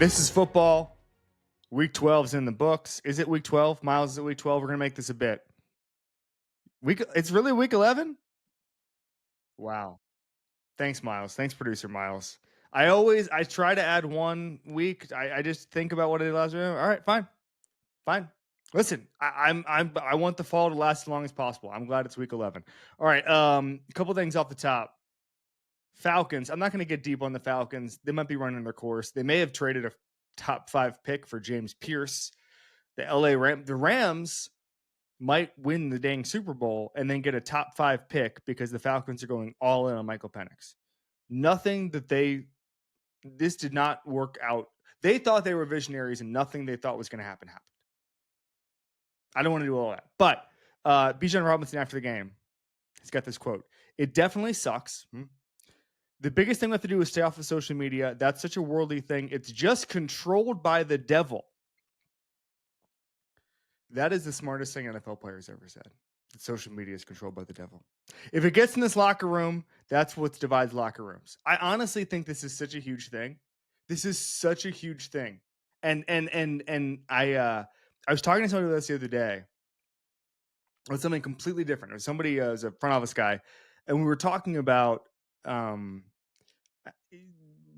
This is football. Week 12 is in the books. Is it week 12? Miles, is it week 12? We're going to make this a bit. It's really week 11? Wow. Thanks, Miles. Thanks, producer Miles. I try to add 1 week. I just think about what it allows me. All right, fine. Listen, I want the fall to last as long as possible. I'm glad it's week 11. All right, a couple things off the top. Falcons. I'm not going to get deep on the Falcons. They might be running their course. They may have traded a top 5 pick for James Pierce. The Rams might win the dang Super Bowl and then get a top 5 pick because the Falcons are going all in on Michael Penix. This did not work out. They thought they were visionaries and nothing they thought was going to happen happened. I don't want to do all that. But Bijan Robinson after the game, he's got this quote. It definitely sucks. The biggest thing we have to do is stay off of social media. That's such a worldly thing. It's just controlled by the devil. That is the smartest thing NFL players ever said. That social media is controlled by the devil. If it gets in this locker room, that's what divides locker rooms. I honestly think this is such a huge thing. This is such a huge thing. And I was talking to somebody else the other day. It was something completely different. It was somebody as a front office guy, and we were talking about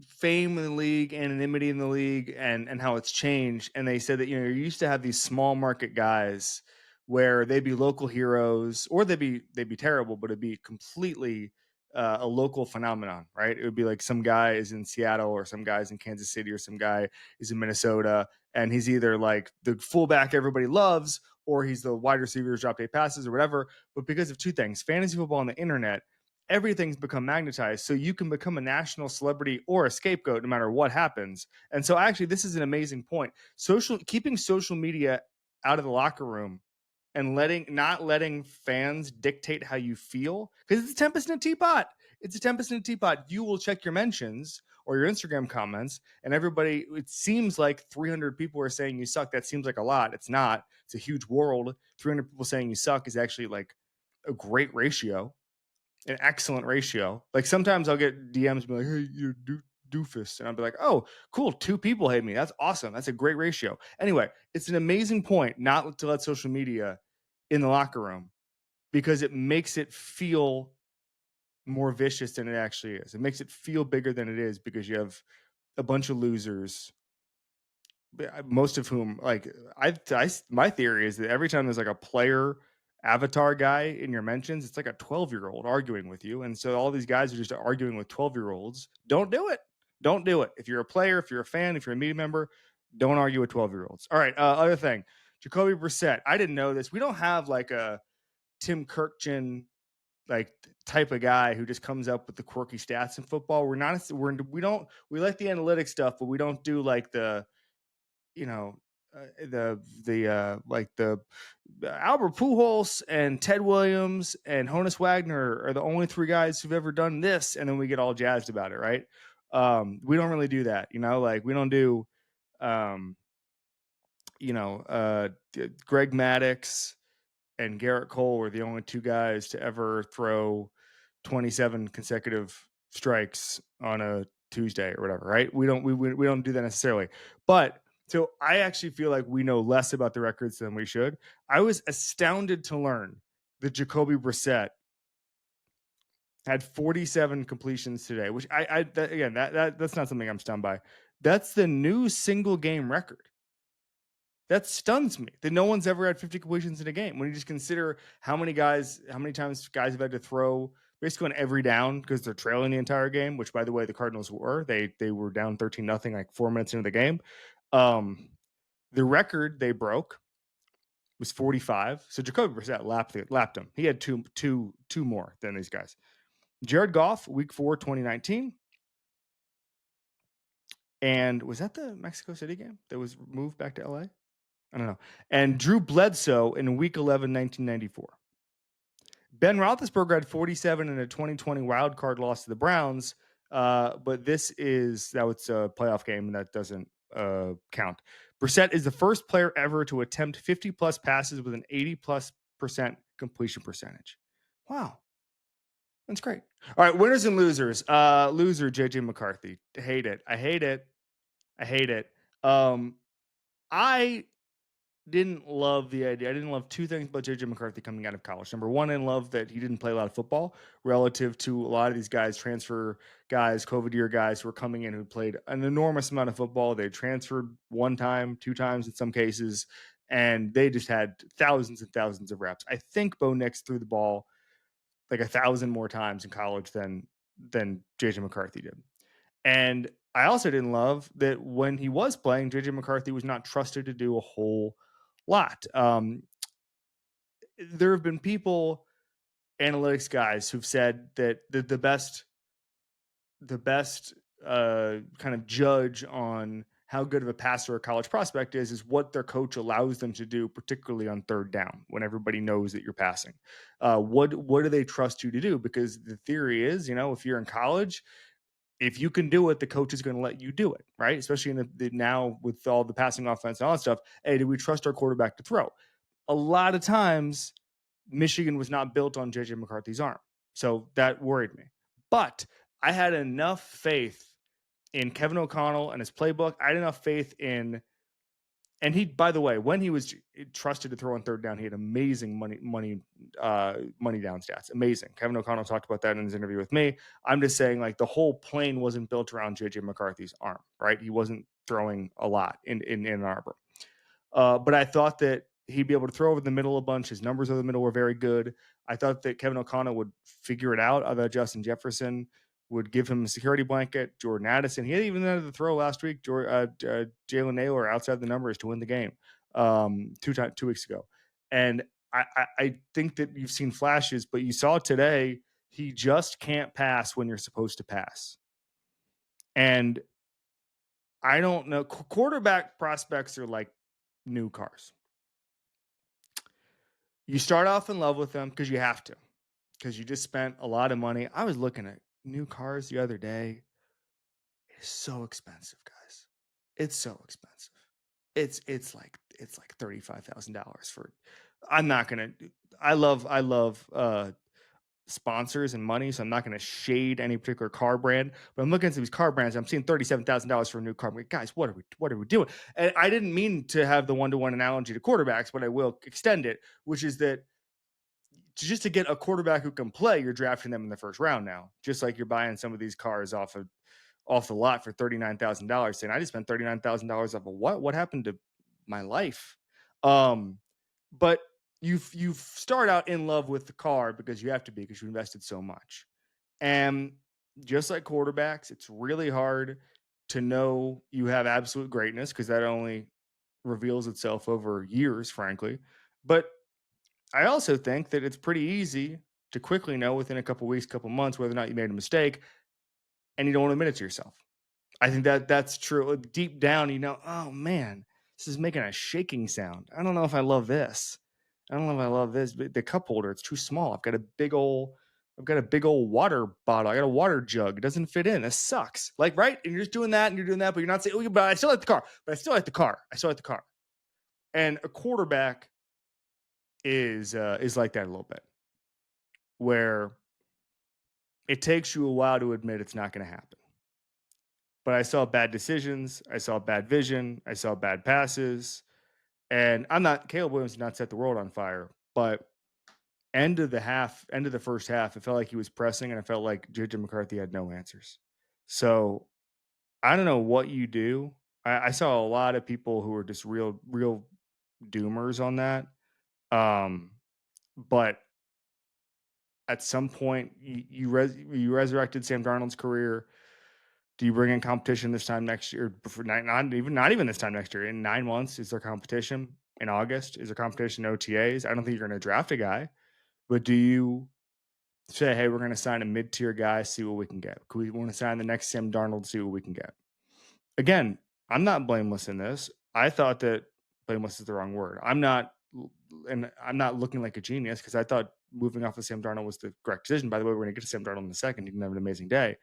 fame in the league, anonymity in the league, and how it's changed. And they said that, you used to have these small market guys where they'd be local heroes, or they'd be terrible, but it'd be completely a local phenomenon, right? It would be like some guy is in Seattle, or some guy's in Kansas City, or some guy is in Minnesota, and he's either like the fullback everybody loves, or he's the wide receiver who's dropped 8 passes or whatever. But because of 2 things, fantasy football and the internet, everything's become magnetized, so you can become a national celebrity or a scapegoat no matter what happens. And so actually, this is an amazing point. Keeping social media out of the locker room and not letting fans dictate how you feel, because it's a tempest in a teapot. It's a tempest in a teapot. You will check your mentions or your Instagram comments, and everybody, it seems like 300 people are saying you suck. That seems like a lot. It's not. It's a huge world. 300 people saying you suck is actually like a great ratio. An excellent ratio. Like sometimes I'll get DMs be like, "Hey, you doofus," and I'll be like, "Oh, cool, 2 people hate me. That's awesome. That's a great ratio." Anyway, it's an amazing point not to let social media in the locker room, because it makes it feel more vicious than it actually is. It makes it feel bigger than it is, because you have a bunch of losers, most of whom, like, my theory is that every time there's like a player avatar guy in your mentions, it's like a 12-year-old arguing with you. And so all these guys are just arguing with 12-year-olds. Don't do it. Don't do it. If you're a player, if you're a fan, if you're a media member, don't argue with 12-year-olds. All right. Other thing, Jacoby Brissett. I didn't know this. We don't have like a Tim Kirkjian like type of guy who just comes up with the quirky stats in football. We like the analytics stuff, but we don't do like the like the Albert Pujols and Ted Williams and Honus Wagner are the only 3 guys who've ever done this, and then we get all jazzed about it, right? We don't really do that, like we don't do Greg Maddux and Garrett Cole were the only 2 guys to ever throw 27 consecutive strikes on a Tuesday or whatever, right? We don't do that necessarily. But so I actually feel like we know less about the records than we should. I was astounded to learn that Jacoby Brissett had 47 completions today, which that's not something I'm stunned by. That's the new single game record. That stuns me that no one's ever had 50 completions in a game. When you just consider how many times guys have had to throw basically on every down because they're trailing the entire game, which, by the way, the Cardinals were. They were down 13-0 like 4 minutes into the game. The record they broke was 45. So Jacoby Brissett lapped him. He had two more than these guys. Jared Goff, week 4, 2019. And was that the Mexico City game that was moved back to LA? I don't know. And Drew Bledsoe in week 11, 1994. Ben Roethlisberger had 47 in a 2020 wild card loss to the Browns. But that was a playoff game, and that doesn't count. Brissett is the first player ever to attempt 50-plus passes with an 80+% completion percentage. Wow. That's great. All right, winners and losers. Loser, JJ McCarthy. I hate it. I didn't love the idea. I didn't love two things about JJ McCarthy coming out of college. Number one, I love that he didn't play a lot of football relative to a lot of these guys, transfer guys, COVID year guys who were coming in who played an enormous amount of football. They transferred one time, two times in some cases, and they just had thousands and thousands of reps. I think Bo Nix threw the ball like 1,000 more times in college than JJ McCarthy did. And I also didn't love that when he was playing, JJ McCarthy was not trusted to do a whole lot. There have been people, analytics guys, who've said that the best kind of judge on how good of a passer a college prospect is what their coach allows them to do, particularly on third down when everybody knows that you're passing. What do they trust you to do? Because the theory is, if you're in college, if you can do it, the coach is going to let you do it, right? Especially in the now with all the passing offense and all that stuff. Hey, do we trust our quarterback to throw? A lot of times, Michigan was not built on JJ McCarthy's arm. So that worried me. But I had enough faith in Kevin O'Connell and his playbook. I had enough faith in, and he, by the way, when he was trusted to throw on third down, he had amazing money down stats. Amazing. Kevin O'Connell talked about that in his interview with me. I'm just saying, like, the whole plane wasn't built around JJ McCarthy's arm, right? He wasn't throwing a lot in Ann Arbor. But I thought that he'd be able to throw over the middle a bunch. His numbers over the middle were very good. I thought that Kevin O'Connell would figure it out. I thought Justin Jefferson would give him a security blanket. Jordan Addison, he had even had the throw last week. Jalen Naylor outside the numbers to win the game 2 weeks ago. And I think that you've seen flashes, but you saw today he just can't pass when you're supposed to pass. And I don't know. Quarterback prospects are like new cars. You start off in love with them because you have to, because you just spent a lot of money. I was looking at new cars the other day. It's so expensive, guys. It's so expensive. It's like $35,000 for. I'm not gonna. I love sponsors and money, so I'm not going to shade any particular car brand. But I'm looking at these car brands. I'm seeing $37,000 for a new car. I'm like, guys, what are we doing? And I didn't mean to have the one-to-one analogy to quarterbacks, but I will extend it, which is that just to get a quarterback who can play, you're drafting them in the first round now. Just like you're buying some of these cars off the lot for $39,000, saying I just spent $39,000 off of what? What happened to my life? But you start out in love with the car because you have to be, because you invested so much. And just like quarterbacks, it's really hard to know you have absolute greatness because that only reveals itself over years, frankly. But I also think that it's pretty easy to quickly know within a couple weeks, couple months, whether or not you made a mistake, and you don't want to admit it to yourself. I think that that's true. Deep down, oh man, this is making a shaking sound. I don't know if I love this. I don't know if I love this. But the cup holder, it's too small. I've got a big old water bottle. I got a water jug. It doesn't fit in. This sucks. Like, right? And you're just doing that, but you're not saying, oh, but I still like the car. But I still like the car. And a quarterback is like that a little bit, where it takes you a while to admit it's not going to happen. But I saw bad decisions. I saw bad vision. I saw bad passes. And Caleb Williams did not set the world on fire, but end of the first half, it felt like he was pressing, and I felt like JJ McCarthy had no answers. So I don't know what you do. I saw a lot of people who were just real doomers on that. But at some point, you resurrected Sam Darnold's career. Do you bring in competition this time next year? Not even this time next year. In 9 months, is there competition? In August, is there competition in OTAs? I don't think you're going to draft a guy, but do you say, hey, we're going to sign a mid-tier guy, see what we can get? We want to sign the next Sam Darnold, see what we can get? Again, I'm not blameless in this. I thought that blameless is the wrong word. I'm not looking like a genius because I thought moving off of Sam Darnold was the correct decision. By the way, we're going to get to Sam Darnold in a second. He can have an amazing day.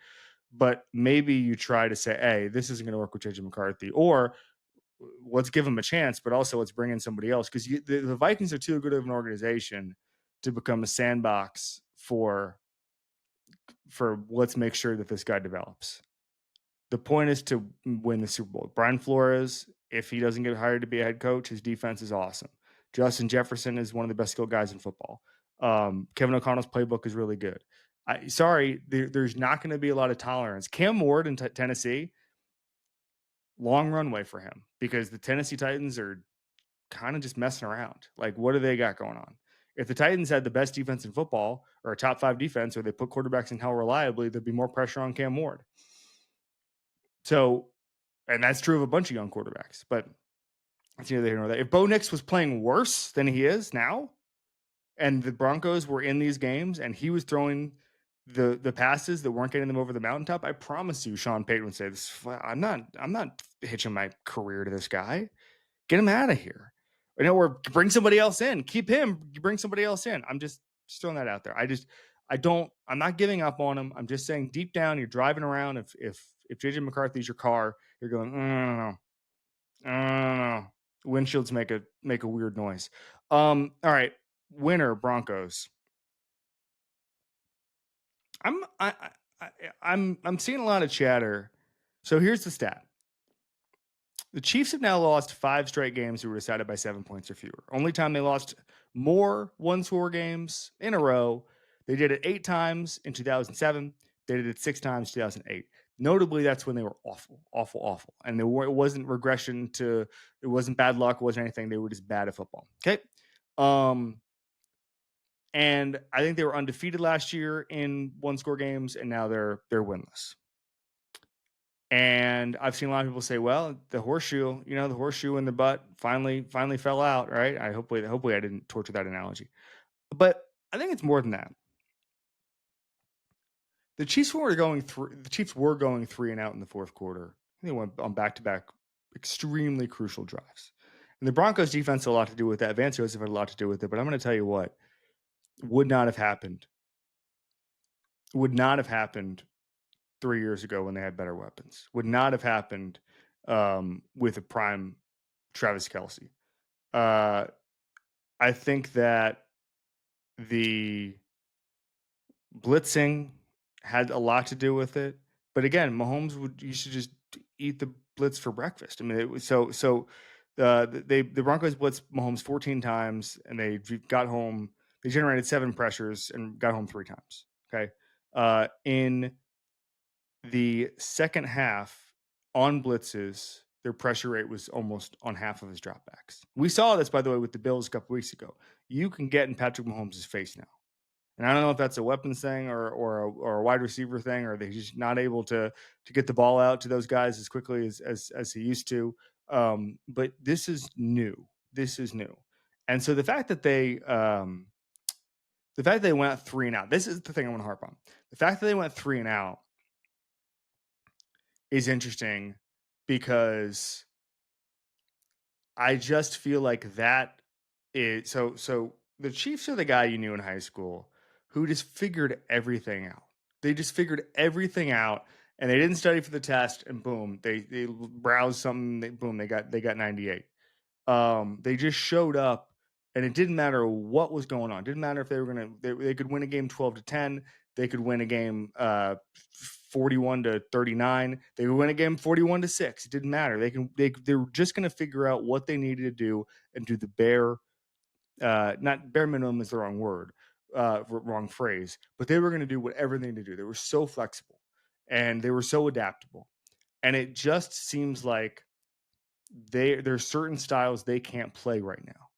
But maybe you try to say, hey, this isn't going to work with JJ McCarthy, or let's give him a chance, but also let's bring in somebody else, because the Vikings are too good of an organization to become a sandbox for let's make sure that this guy develops. The point is to win the Super Bowl. Brian Flores if he doesn't get hired to be a head coach, his defense is awesome. Justin Jefferson is one of the best skilled guys in football. Kevin O'Connell's playbook is really good. There's not going to be a lot of tolerance. Cam Ward in Tennessee, long runway for him because the Tennessee Titans are kind of just messing around. Like, what do they got going on? If the Titans had the best defense in football or a top 5 defense, or they put quarterbacks in hell reliably, there'd be more pressure on Cam Ward. So, and that's true of a bunch of young quarterbacks, but it's neither here nor there. If Bo Nix was playing worse than he is now, and the Broncos were in these games and he was throwing the passes that weren't getting them over the mountaintop, I promise you, Sean Payton would say, I'm not hitching my career to this guy. Get him out of here. Or bring somebody else in. Keep him. Bring somebody else in. I'm just throwing that out there. I'm not giving up on him. I'm just saying deep down, you're driving around. If JJ McCarthy's your car, you're going, I don't know. Windshields make a weird noise. All right. Winner Broncos. I'm seeing a lot of chatter. So here's the stat. The Chiefs have now lost 5 straight games that were decided by 7 points or fewer. Only time they lost more one-score games in a row. They did it 8 times in 2007. They did it 6 times in 2008. Notably, that's when they were awful. And it wasn't regression to, it wasn't bad luck, it wasn't anything. They were just bad at football. Okay. And I think they were undefeated last year in one-score games, and now they're winless. And I've seen a lot of people say, well, the horseshoe in the butt finally fell out, right? Hopefully I didn't torture that analogy. But I think it's more than that. The Chiefs were going 3 and out in the fourth quarter. They went on back-to-back extremely crucial drives. And the Broncos defense had a lot to do with that. Vance Joseph had a lot to do with it. But I'm going to tell you what would not have happened 3 years ago when they had better weapons. Would not have happened with a prime Travis Kelce. I think that the blitzing had a lot to do with it. But again, Mahomes used to just eat the blitz for breakfast. I mean, it was the Broncos blitzed Mahomes 14 times, and they got home. They generated 7 pressures and got home 3 times. Okay, in the second half on blitzes, their pressure rate was almost on half of his dropbacks. We saw this, by the way, with the Bills a couple weeks ago. You can get in Patrick Mahomes' face now. And I don't know if that's a weapons thing or a wide receiver thing, or they're just not able to get the ball out to those guys as quickly as he used to. But this is new. And so the fact that they went 3 and out, this is the thing I want to harp on. The fact that they went 3 and out is interesting because I just feel like that is so the Chiefs are the guy you knew in high school who just figured everything out. They just figured everything out, and they didn't study for the test, and boom, they browsed something, boom, they got 98. They just showed up, and it didn't matter what was going on. It didn't matter if they could win a game 12-10. They could win a game 41-39. They would win a game 41-6. It didn't matter. They were just going to figure out what they needed to do and do the not bare minimum is the wrong word, wrong phrase, but they were going to do whatever they needed to do. They were so flexible and they were so adaptable. And it just seems like there's certain styles they can't play right now.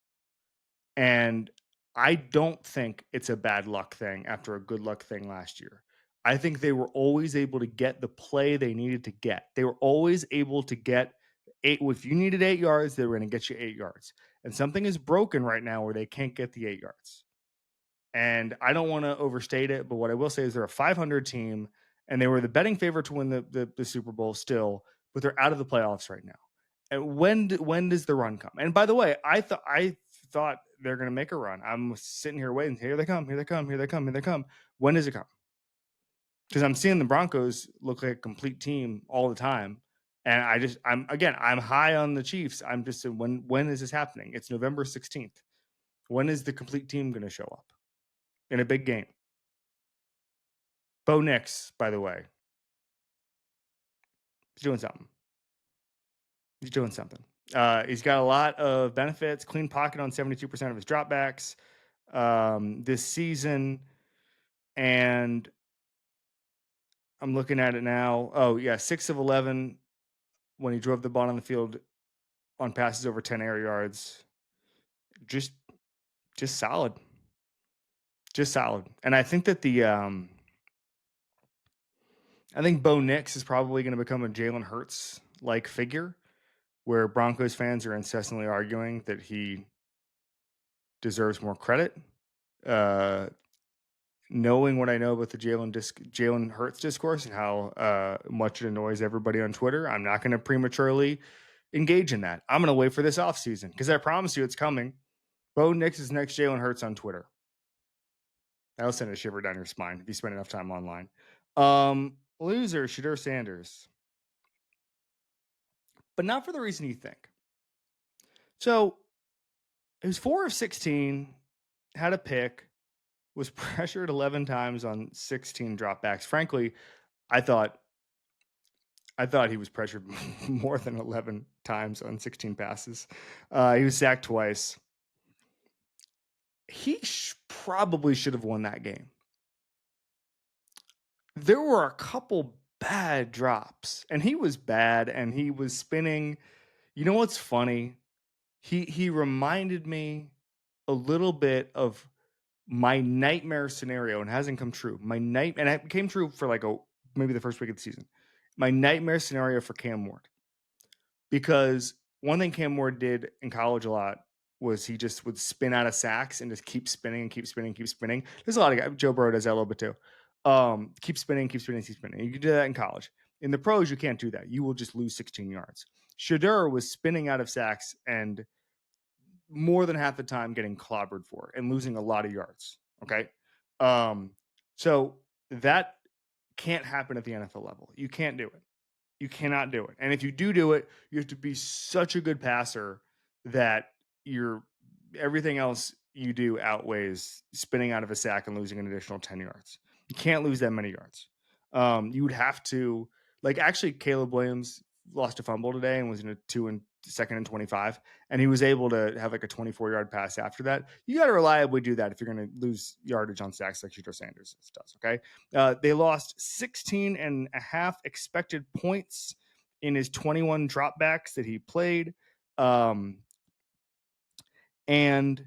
And I don't think it's a bad luck thing after a good luck thing last year. I think they were always able to get the play they needed to get. They were always able to get 8. If you needed 8 yards, they were going to get you 8 yards. And something is broken right now where they can't get the 8 yards. And I don't want to overstate it, but what I will say is they're a 500 team, and they were the betting favorite to win the Super Bowl still, but they're out of the playoffs right now. And when does the run come? And by the way, I thought they're going to make a run. I'm sitting here waiting. Here they come. When does it come? Because I'm seeing the Broncos look like a complete team all the time. And I'm high on the Chiefs. I'm just saying, when is this happening? It's November 16th. When is the complete team going to show up in a big game? Bo Nix, by the way, he's doing something. He's got a lot of benefits, clean pocket on 72% of his dropbacks this season. And I'm looking at it now. Oh, yeah, 6 of 11 when he drove the ball on the field on passes over 10 air yards. Just solid. Just solid. And I think that I think Bo Nix is probably going to become a Jalen Hurts like figure, where Broncos fans are incessantly arguing that he deserves more credit. Knowing what I know about the Jalen Hurts discourse and how much it annoys everybody on Twitter, I'm not going to prematurely engage in that. I'm going to wait for this offseason because I promise you it's coming. Bo Nix is next Jalen Hurts on Twitter. That'll send a shiver down your spine if you spend enough time online. Loser, Shedeur Sanders. But not for the reason you think. So it was 4 of 16, had a pick, was pressured 11 times on 16 dropbacks. Frankly, I thought he was pressured more than 11 times on 16 passes. He was sacked twice. He probably should have won that game. There were a couple bad drops, and he was bad, and he was spinning. You know what's funny? He reminded me a little bit of my nightmare scenario, and it hasn't come true. And it came true for like maybe the first week of the season. My nightmare scenario for Cam Ward, because one thing Cam Ward did in college a lot was he just would spin out of sacks and just keep spinning and keep spinning, keep spinning. There's a lot of guys. Joe Burrow does that a little bit too. Keep spinning, keep spinning, keep spinning. You can do that in college. In the pros, you can't do that. You will just lose 16 yards. Shedeur was spinning out of sacks and more than half the time getting clobbered for and losing a lot of yards. Okay. So that can't happen at the NFL level. You can't do it. You cannot do it. And if you do it, you have to be such a good passer that everything else you do outweighs spinning out of a sack and losing an additional 10 yards. You can't lose that many yards. You would have to, actually Caleb Williams lost a fumble today and was in a 2nd and 25, and he was able to have like a 24-yard pass after that. You got to reliably do that if you're going to lose yardage on sacks like Shedeur Sanders does. Okay. They lost 16 and a half expected points in his 21 dropbacks that he played. And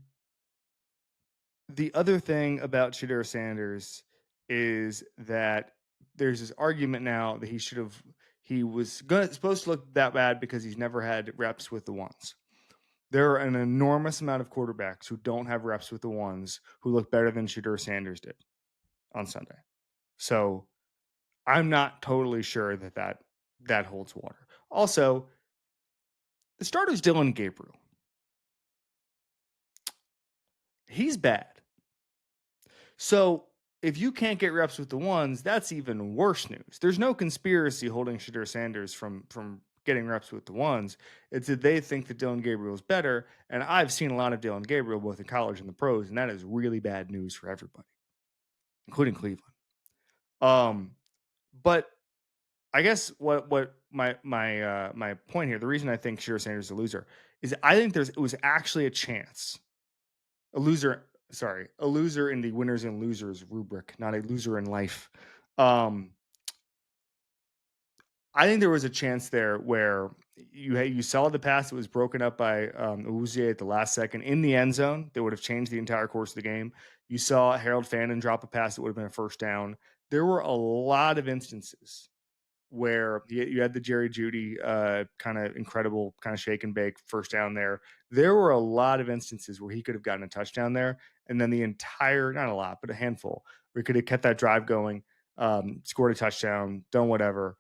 the other thing about Shedeur Sanders is that there's this argument now that he was supposed to look that bad because he's never had reps with the ones. There are an enormous amount of quarterbacks who don't have reps with the ones who look better than Shedeur Sanders did on Sunday. So I'm not totally sure that holds water. Also, the starter's Dylan Gabriel. He's bad. So if you can't get reps with the ones, that's even worse news. There's no conspiracy holding Shedeur Sanders from getting reps with the ones. It's that they think that Dylan Gabriel is better, and I've seen a lot of Dylan Gabriel both in college and the pros, and that is really bad news for everybody, including Cleveland. But I guess what my point here, the reason I think Shedeur Sanders is a loser is I think it was actually a chance, a loser in the winners and losers rubric, not a loser in life. I think there was a chance there where you saw the pass that was broken up by Awuzie at the last second in the end zone that would have changed the entire course of the game. You saw Harold Fannin drop a pass that would have been a first down. There were a lot of instances where you had the Jerry Jeudy kind of incredible kind of shake and bake first down there. There were a lot of instances where he could have gotten a touchdown there, and then the entire, not a lot, but a handful, where he could have kept that drive going, scored a touchdown, done whatever.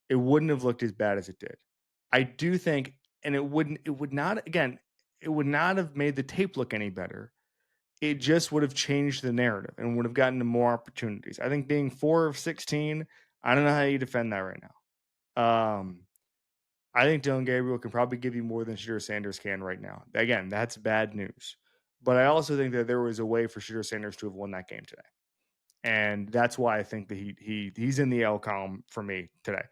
It wouldn't have looked as bad as it did. I do think, and it would not have made the tape look any better. It just would have changed the narrative and would have gotten to more opportunities. I think being 4 of 16, I don't know how you defend that right now. I think Dylan Gabriel can probably give you more than Shedeur Sanders can right now. Again, that's bad news. But I also think that there was a way for Shedeur Sanders to have won that game today. And that's why I think that he's in the L column for me today.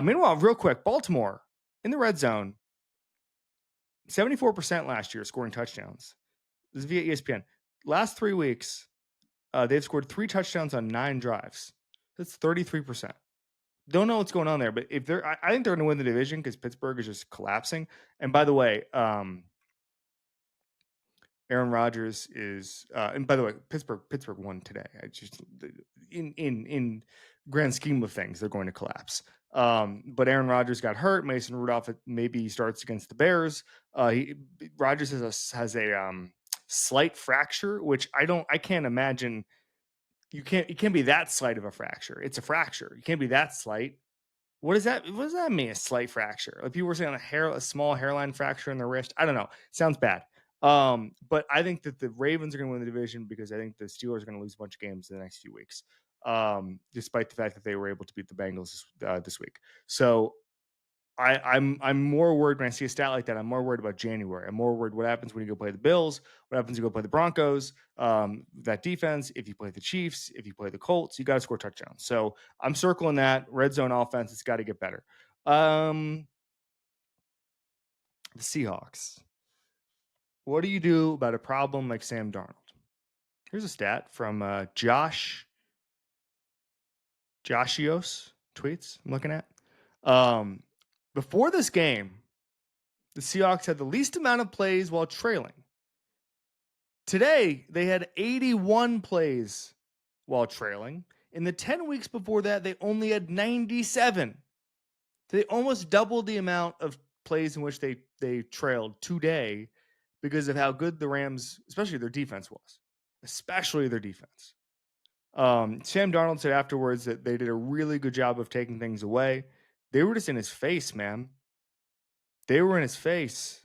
Meanwhile, real quick, Baltimore in the red zone. 74% last year scoring touchdowns. This is via ESPN. Last 3 weeks, they've scored 3 touchdowns on 9 drives. That's 33%. Don't know what's going on there, but if they're, I think they're going to win the division because Pittsburgh is just collapsing. And by the way, Aaron Rodgers is, and by the way, Pittsburgh won today. I just in grand scheme of things, they're going to collapse. But Aaron Rodgers got hurt. Mason Rudolph maybe starts against the Bears. Rodgers has a slight fracture, which I can't imagine. It can't be that slight of a fracture. It's a fracture. You can't be that slight. What does that mean? A slight fracture? Like people were saying a small hairline fracture in the wrist. I don't know. Sounds bad. But I think that the Ravens are going to win the division because I think the Steelers are going to lose a bunch of games in the next few weeks. Despite the fact that they were able to beat the Bengals this week. So I'm more worried when I see a stat like that. I'm more worried about January. I'm more worried what happens when you go play the Bills, what happens when you go play the Broncos, that defense. If you play the Chiefs, if you play the Colts, you got to score touchdowns. So I'm circling that red zone offense. It's got to get better. The Seahawks. What do you do about a problem like Sam Darnold? Here's a stat from Joshios tweets I'm looking at. Before this game, the Seahawks had the least amount of plays while trailing. Today, they had 81 plays while trailing. In the 10 weeks before that, they only had 97. They almost doubled the amount of plays in which they trailed today because of how good the Rams, especially their defense was. Especially their defense. Sam Darnold said afterwards that they did a really good job of taking things away. They were just in his face, man. They were in his face.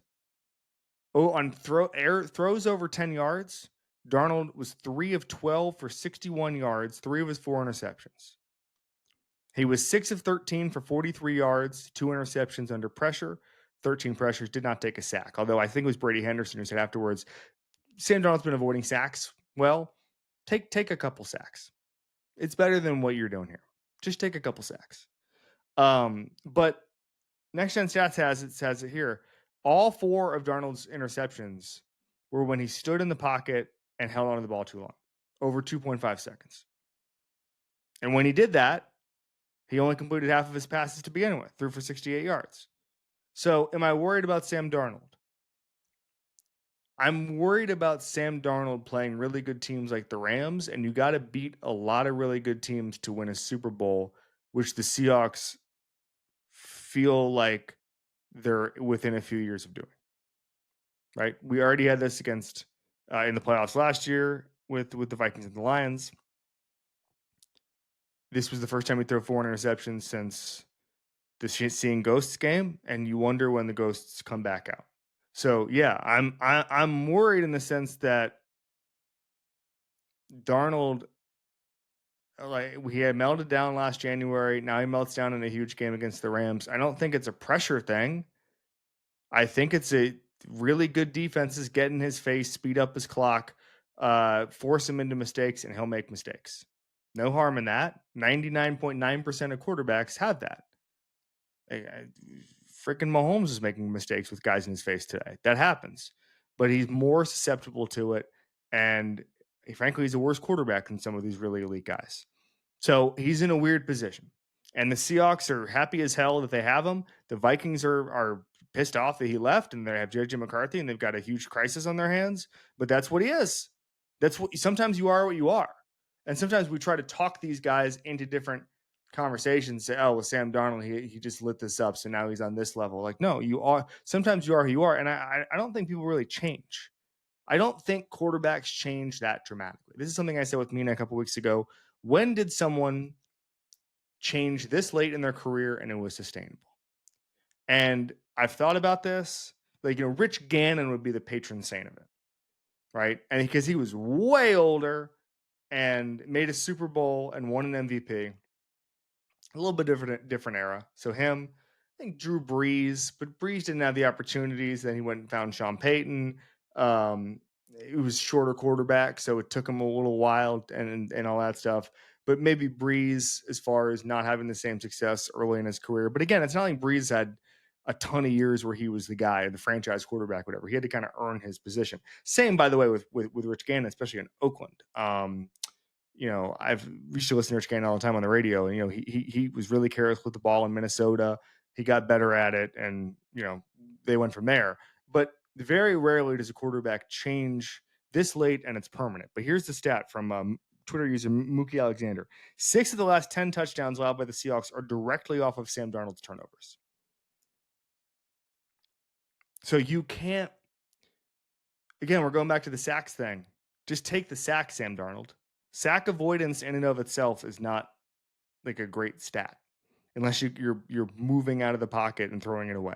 Oh, on throws over 10 yards, Darnold was 3 of 12 for 61 yards, 3 of his 4 interceptions. He was 6 of 13 for 43 yards, 2 interceptions under pressure, 13 pressures, did not take a sack. Although I think it was Brady Henderson who said afterwards, Sam Darnold's been avoiding sacks. Well, take a couple sacks. It's better than what you're doing here. Just take a couple sacks. But Next Gen Stats has it here. All 4 of Darnold's interceptions were when he stood in the pocket and held onto the ball too long, over 2.5 seconds. And when he did that, he only completed half of his passes to begin with, threw for 68 yards. So am I worried about Sam Darnold? I'm worried about Sam Darnold playing really good teams like the Rams, and you got to beat a lot of really good teams to win a Super Bowl, which the Seahawks feel like they're within a few years of doing. Right? We already had this against in the playoffs last year with the Vikings and the Lions. This was the first time we threw 4 interceptions since the Seeing Ghosts game, and you wonder when the ghosts come back out. So yeah, I'm worried in the sense that Darnold, like he had melted down last January. Now he melts down in a huge game against the Rams. I don't think it's a pressure thing. I think it's a really good defenses get in his face, speed up his clock, force him into mistakes, and he'll make mistakes. No harm in that. 99.9% of quarterbacks have that. Freaking Mahomes is making mistakes with guys in his face today. That happens. But he's more susceptible to it. And frankly, he's a worse quarterback than some of these really elite guys. So he's in a weird position. And the Seahawks are happy as hell that they have him. The Vikings are pissed off that he left, and they have JJ McCarthy, and they've got a huge crisis on their hands. But that's what he is. That's what sometimes you are what you are. And sometimes we try to talk these guys into different conversations, say, oh, with Sam Darnold, he just lit this up, so now he's on this level. Like, no, you are. Sometimes you are who you are. And I don't think people really change. I don't think quarterbacks change that dramatically. This is something I said with Mina a couple weeks ago. When did someone change this late in their career and it was sustainable? And I've thought about this. Like, Rich Gannon would be the patron saint of it, right? And because he was way older and made a Super Bowl and won an MVP. A little bit different era. So him, I think Drew Brees, but Brees didn't have the opportunities. Then he went and found Sean Payton. It was shorter quarterback, so it took him a little while and all that stuff. But maybe Brees, as far as not having the same success early in his career. But again, it's not like Brees had a ton of years where he was the guy, the franchise quarterback, whatever. He had to kind of earn his position. Same, by the way, with Rich Gannon, especially in Oakland. I've used to listen to Rich Gannon all the time on the radio, and he was really careless with the ball in Minnesota. He got better at it, and they went from there. But very rarely does a quarterback change this late, and it's permanent. But here's the stat from Twitter user Mookie Alexander: 6 of the last 10 touchdowns allowed by the Seahawks are directly off of Sam Darnold's turnovers. So you can't. Again, we're going back to the sacks thing. Just take the sack, Sam Darnold. Sack avoidance in and of itself is not like a great stat unless you're moving out of the pocket and throwing it away.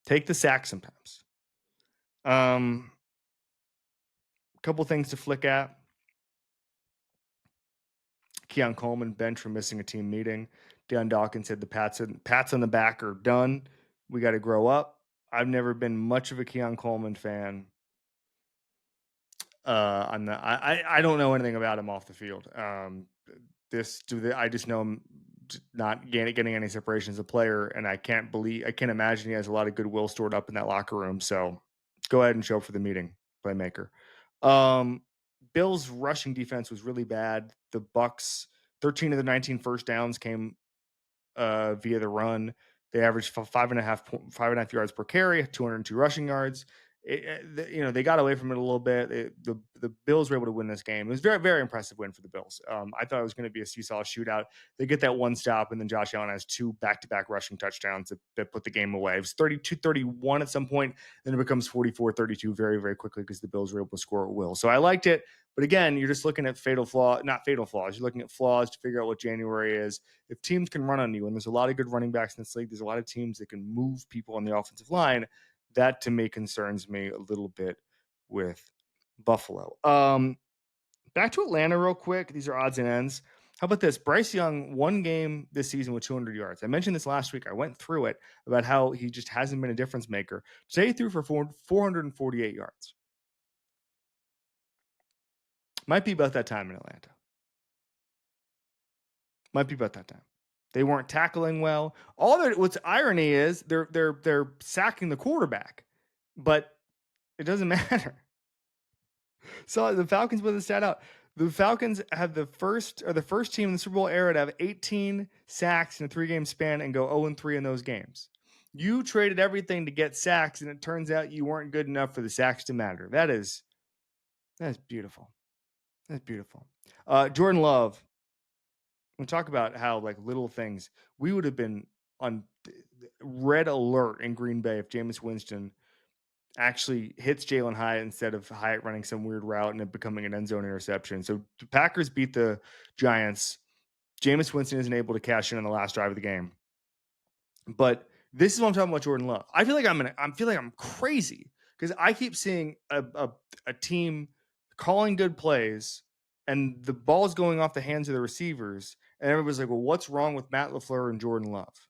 Take the sack sometimes. A couple things to flick at. Keon Coleman bench for missing a team meeting. Deion Dawkins said the pats on the back are done. We got to grow up. I've never been much of a Keon Coleman fan. I don't know anything about him off the field. I just know him not getting any separation as a player, and I can't imagine he has a lot of goodwill stored up in that locker room. So go ahead and show up for the meeting, playmaker. Bills' rushing defense was really bad. The Bucks, 13 of the 19 first downs came via the run. They averaged 5.5 yards per carry, 202 rushing yards. They got away from it a little bit. The Bills were able to win this game. It was a very, very impressive win for the Bills. I thought it was going to be a seesaw shootout. They get that one stop, and then Josh Allen has 2 back-to-back rushing touchdowns that put the game away. It was 32-31 at some point, then it becomes 44-32 very, very quickly because the Bills were able to score at will. So I liked it. But again, you're just looking at not fatal flaws. You're looking at flaws to figure out what January is. If teams can run on you, and there's a lot of good running backs in this league, there's a lot of teams that can move people on the offensive line. That to me concerns me a little bit with Buffalo. Back to Atlanta real quick. These are odds and ends. How about this? Bryce Young, 1 game this season with 200 yards. I mentioned this last week. I went through it about how he just hasn't been a difference maker. Today he threw for 448 yards. Might be about that time in Atlanta. Might be about that time. They weren't tackling well. What's irony is they're sacking the quarterback, but it doesn't matter. So the Falcons put the stat out. The Falcons have the first team in the Super Bowl era to have 18 sacks in a 3-game span and go 0-3 in those games. You traded everything to get sacks, and it turns out you weren't good enough for the sacks to matter. That's beautiful. That's beautiful. Jordan Love. We talk about how little things. We would have been on red alert in Green Bay if Jameis Winston actually hits Jalen Hyatt instead of Hyatt running some weird route and it becoming an end zone interception. So the Packers beat the Giants. Jameis Winston isn't able to cash in on the last drive of the game. But this is what I'm talking about, Jordan Love. I feel like I'm crazy because I keep seeing a team calling good plays and the ball's going off the hands of the receivers. And everybody's like, well, what's wrong with Matt LaFleur and Jordan Love?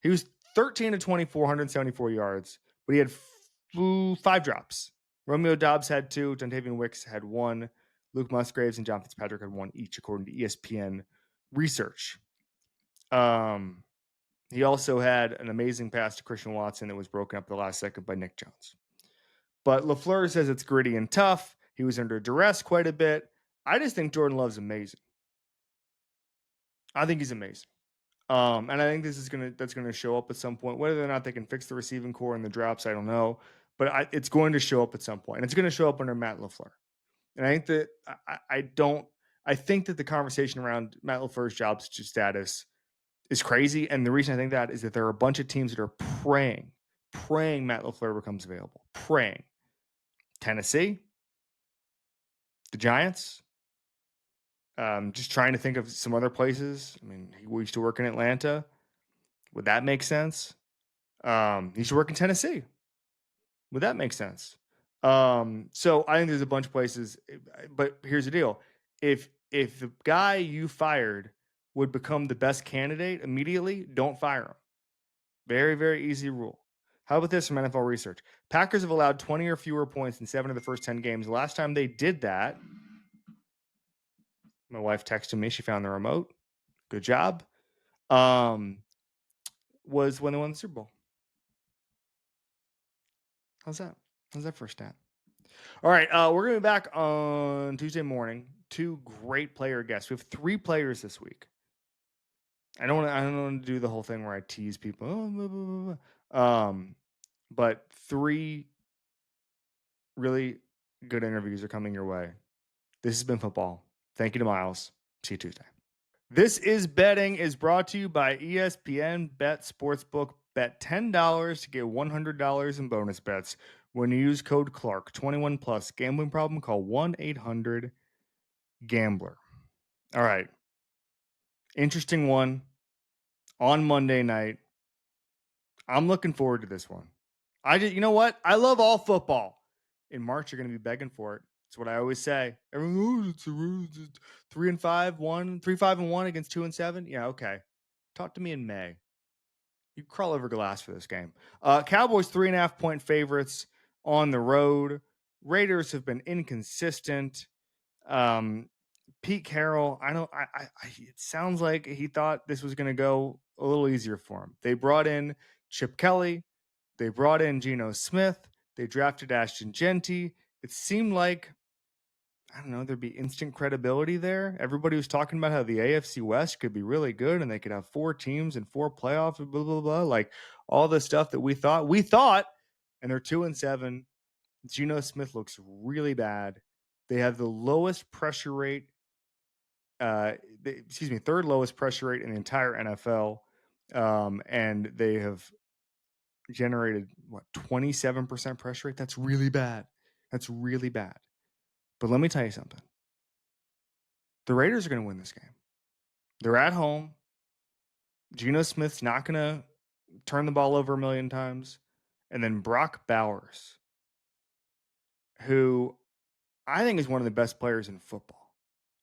He was 13 to 24, 174 yards, but he had 5 drops. Romeo Doubs had 2. Dontavian Wicks had 1. Luke Musgraves and John Fitzpatrick had 1 each, according to ESPN research. He also had an amazing pass to Christian Watson that was broken up at the last second by Nick Jones. But LaFleur says it's gritty and tough. He was under duress quite a bit. I just think Jordan Love's amazing. I think he's amazing. And I think that's gonna show up at some point. Whether or not they can fix the receiving core and the drops, I don't know. But it's going to show up at some point, and it's going to show up under Matt LaFleur. And I think that I think that the conversation around Matt LaFleur's job status is crazy. And the reason I think that is that there are a bunch of teams that are praying Matt LaFleur becomes available. Praying. Tennessee, the Giants. Just trying to think of some other places. I mean, he used to work in Atlanta. Would that make sense? He used to work in Tennessee. Would that make sense? So I think there's a bunch of places, but here's the deal. If the guy you fired would become the best candidate immediately, don't fire him. Very, very easy rule. How about this from NFL research? Packers have allowed 20 or fewer points in 7 of the first 10 games. The last time they did that, my wife texted me. She found the remote. Good job. Was when they won the Super Bowl. How's that? How's that for a stat? All right, we're going to be back on Tuesday morning. 2 great player guests. We have 3 players this week. I don't want to do the whole thing where I tease people. Oh, blah, blah, blah. But 3 really good interviews are coming your way. This has been football. Thank you to Miles. See you Tuesday. This is betting is brought to you by ESPN Bet Sportsbook. Bet $10 to get $100 in bonus bets when you use code Clark. 21 plus. Gambling problem? Call 1-800-GAMBLER. All right. Interesting one on Monday night. I'm looking forward to this one. You know what? I love all football. In March, you're going to be begging for it. That's what I always say. Everyone, it's 3-5-1, 3-5-1 against 2-7. Yeah, okay. Talk to me in May. You crawl over glass for this game. Cowboys 3.5-point favorites on the road. Raiders have been inconsistent. Pete Carroll, it sounds like he thought this was going to go a little easier for him. They brought in Chip Kelly. They brought in Geno Smith. They drafted Ashton Genty. It seemed like, I don't know, there'd be instant credibility there. Everybody was talking about how the AFC West could be really good and they could have 4 teams and 4 playoffs, blah, blah, blah. Like all the stuff that we thought, and they're 2-7. Geno Smith looks really bad. They have the lowest pressure rate, third lowest pressure rate in the entire NFL. And they have generated 27% pressure rate. That's really bad. But let me tell you something. The Raiders are going to win this game. They're at home. Geno Smith's not going to turn the ball over a million times. And then Brock Bowers, who I think is one of the best players in football.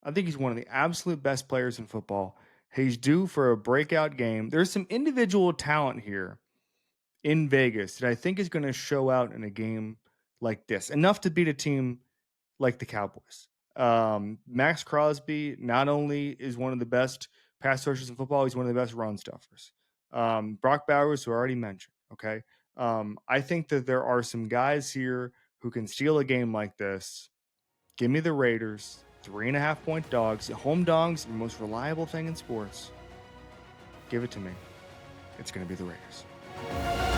I think he's one of the absolute best players in football. He's due for a breakout game. There's some individual talent here in Vegas that I think is going to show out in a game like this. Enough to beat a team like the Cowboys. Max Crosby not only is one of the best pass rushers in football, he's one of the best run stuffers. Brock Bowers, who I already mentioned, okay? I think that there are some guys here who can steal a game like this. Give me the Raiders, 3.5-point dogs. Home dogs, the most reliable thing in sports. Give it to me. It's going to be the Raiders.